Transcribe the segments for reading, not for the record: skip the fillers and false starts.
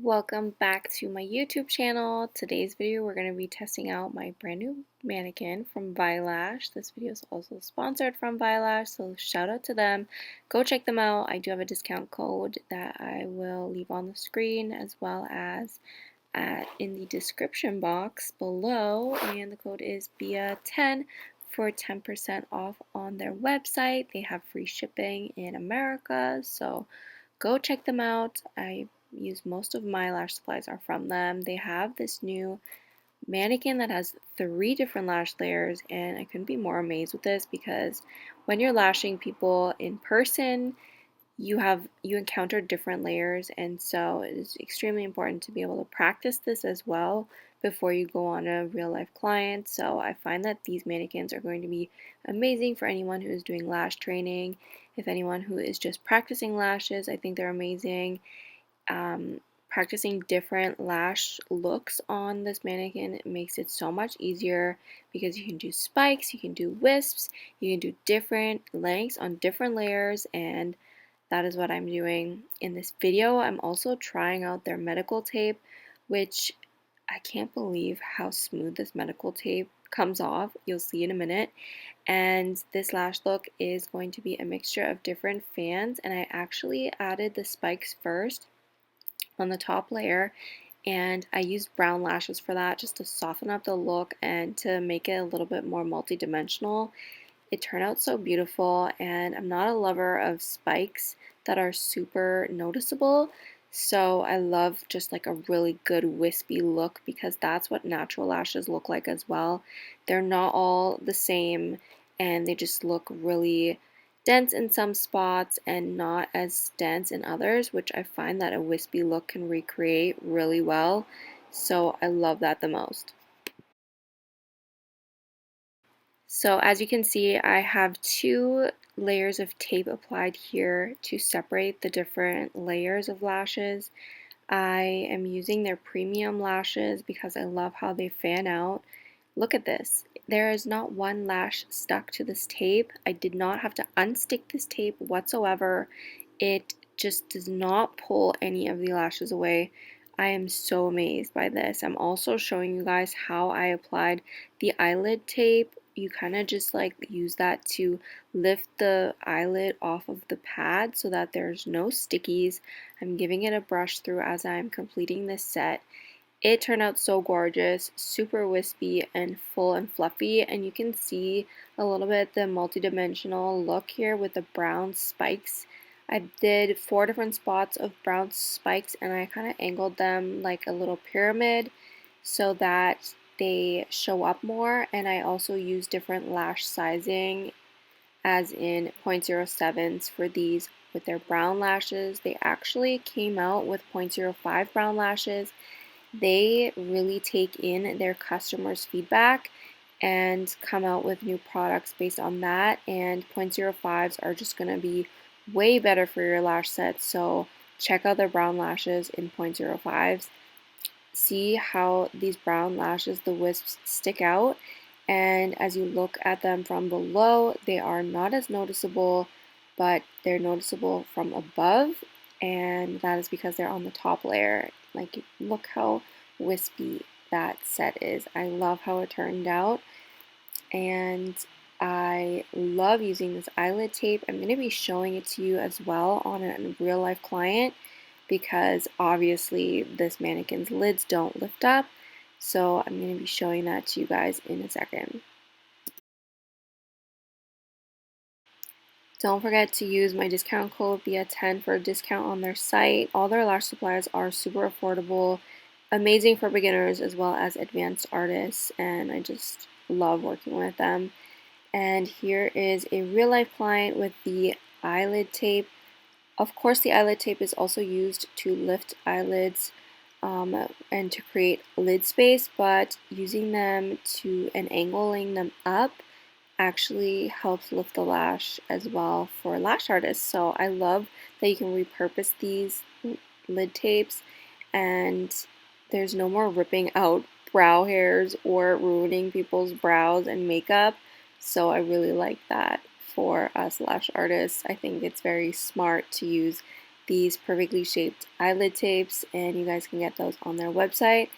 Welcome back to my YouTube channel. Today's video we're going to be testing out my brand new mannequin from 𝐕𝐄𝐿ASH. This video is also sponsored from 𝐕𝐿ASH, so shout out to them. Go check them out. I do have a discount code that I will leave on the screen as well as in the description box below, and the code is 𝐕𝐄𝐘𝐄10 for 10% off on their website. They have free shipping in America, so go check them out. I use most of my lash supplies are from them. They have this new mannequin that has 3 different lash layers, and I couldn't be more amazed with this because when you're lashing people in person, you encounter different layers, and so it is extremely important to be able to practice this as well before you go on a real life client. So I find that these mannequins are going to be amazing for anyone who is doing lash training. If anyone who is just practicing lashes, I think they're amazing. Practicing different lash looks on this mannequin makes it so much easier because you can do spikes, you can do wisps, you can do different lengths on different layers, and that is what I'm doing in this video. I'm also trying out their medical tape, which I can't believe how smooth this medical tape comes off. You'll see in a minute. And this lash look is going to be a mixture of different fans, and I actually added the spikes first on the top layer, and I used brown lashes for that just to soften up the look and to make it a little bit more multi-dimensional. It turned out so beautiful, and I'm not a lover of spikes that are super noticeable, so I love just like a really good wispy look because that's what natural lashes look like as well. They're not all the same, and they just look really dense in some spots and not as dense in others, which I find that a wispy look can recreate really well, so I love that the most. So as you can see, I have 2 layers of tape applied here to separate the different layers of lashes. I am using their premium lashes because I love how they fan out. Look at this. There is not one lash stuck to this tape. I did not have to unstick this tape whatsoever. It just does not pull any of the lashes away. I am so amazed by this. I'm also showing you guys how I applied the eyelid tape. You kind of just like use that to lift the eyelid off of the pad so that there's no stickies. I'm giving it a brush through as I'm completing this set. It turned out so gorgeous, super wispy and full and fluffy, and you can see a little bit the multi-dimensional look here with the brown spikes. I did 4 different spots of brown spikes, and I kind of angled them like a little pyramid so that they show up more, and I also used different lash sizing as in 0.07s for these with their brown lashes. They actually came out with 0.05 brown lashes. They really take in their customers' feedback and come out with new products based on that, and 0.05s are just going to be way better for your lash set, so check out their brown lashes in 0.05s. See how these brown lashes, the wisps, stick out, and as you look at them from below, they are not as noticeable, but they're noticeable from above, and that is because they're on the top layer. Like, look how wispy that set is. I love how it turned out, and I love using this eyelid tape. I'm going to be showing it to you as well on a real life client because obviously this mannequin's lids don't lift up, so I'm going to be showing that to you guys in a second. Don't forget to use my discount code 𝐕𝐄10 for a discount on their site. All their lash supplies are super affordable, amazing for beginners as well as advanced artists, and I just love working with them. And here is a real life client with the eyelid tape. Of course, the eyelid tape is also used to lift eyelids and to create lid space, but using them and angling them up actually helps lift the lash as well for lash artists. So I love that you can repurpose these lid tapes, and there's no more ripping out brow hairs or ruining people's brows and makeup. So I really like that for us lash artists. I think it's very smart to use these perfectly shaped eyelid tapes, and you guys can get those on their website.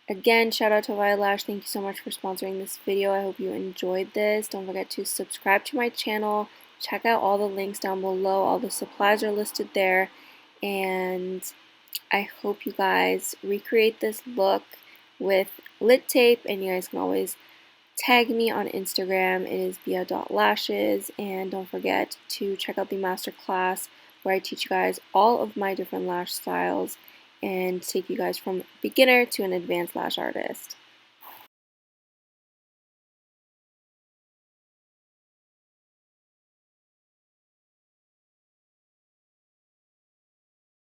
Again, shout out to 𝐕𝐿ASH. Thank you so much for sponsoring this video. I hope you enjoyed this. Don't forget to subscribe to my channel. Check out all the links down below. All the supplies are listed there. And I hope you guys recreate this look with lid tape, and you guys can always tag me on Instagram. It is @lashes, and don't forget to check out the masterclass where I teach you guys all of my different lash styles and take you guys from beginner to an advanced lash artist.